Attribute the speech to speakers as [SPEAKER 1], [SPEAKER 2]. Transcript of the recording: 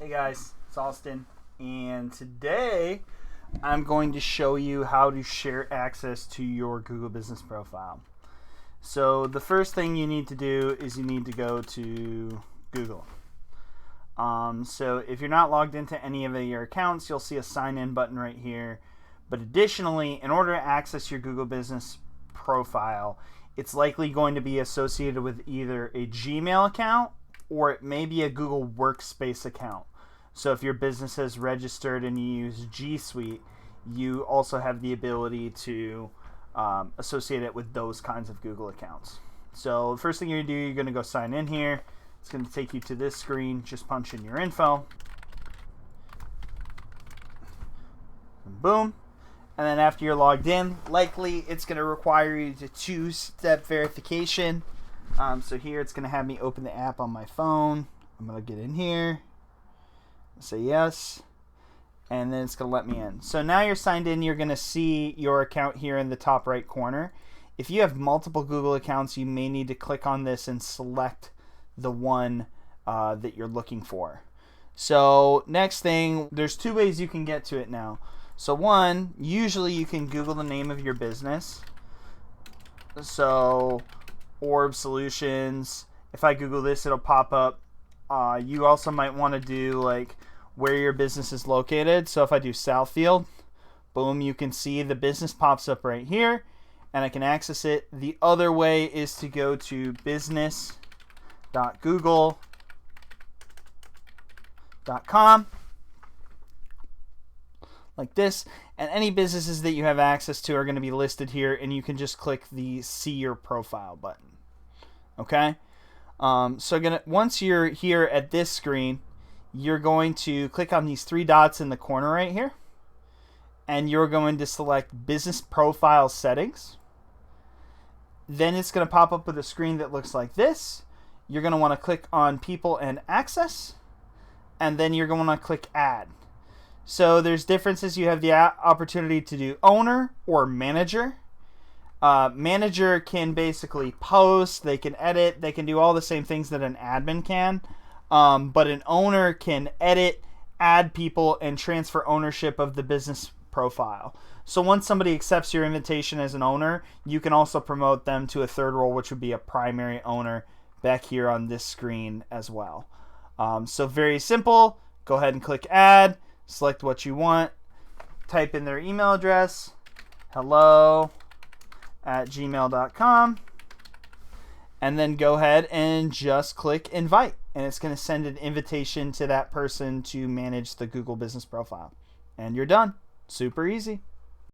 [SPEAKER 1] Hey guys, it's Austin, and today I'm going to show you how to share access to your Google Business Profile. So the first thing you need to do is you need to go to Google. So if you're not logged into any of your accounts, you'll see a sign in button right here. But additionally, in order to access your Google Business Profile, it's likely going to be associated with either a Gmail account or it may be a Google Workspace account. So if your business has registered and you use G Suite, you also have the ability to associate it with those kinds of Google accounts. So the first thing you're going to do, you're going to go sign in here. It's going to take you to this screen. Just punch in your info. And boom. And then after you're logged in, likely it's going to require you to two-step verification. So here it's going to have me open the app on my phone. I'm going to get in here, say yes, and then it's going to let me in. So now you're signed in. You're going to see your account here in the top right corner. If you have multiple Google accounts, you may need to click on this and select the one that you're looking for. So next thing, there's two ways you can get to it now. So one, usually you can Google the name of your business. So Orb Solutions. If I Google this, it'll pop up. You also might want to do like where your business is located. So if I do Southfield, boom, you can see the business pops up right here and I can access it. The other way is to go to business.google.com like this, and any businesses that you have access to are going to be listed here, and you can just click the see your profile button. Okay, so once you're here at this screen, you're going to click on these three dots in the corner right here, and you're going to select business profile settings. Then it's going to pop up with a screen that looks like this. You're going to want to click on people and access, and then you're going to want to click add. So there's differences. You have the opportunity to do owner or manager. Manager can basically post, they can edit, they can do all the same things that an admin can. But an owner can edit, add people, and transfer ownership of the business profile. So once somebody accepts your invitation as an owner, you can also promote them to a third role, which would be a primary owner back here on this screen as well. So very simple. Go ahead and click add. Select what you want, type in their email address, hello@gmail.com, and then go ahead and just click invite, and it's going to send an invitation to that person to manage the Google Business Profile. And you're done. Super easy.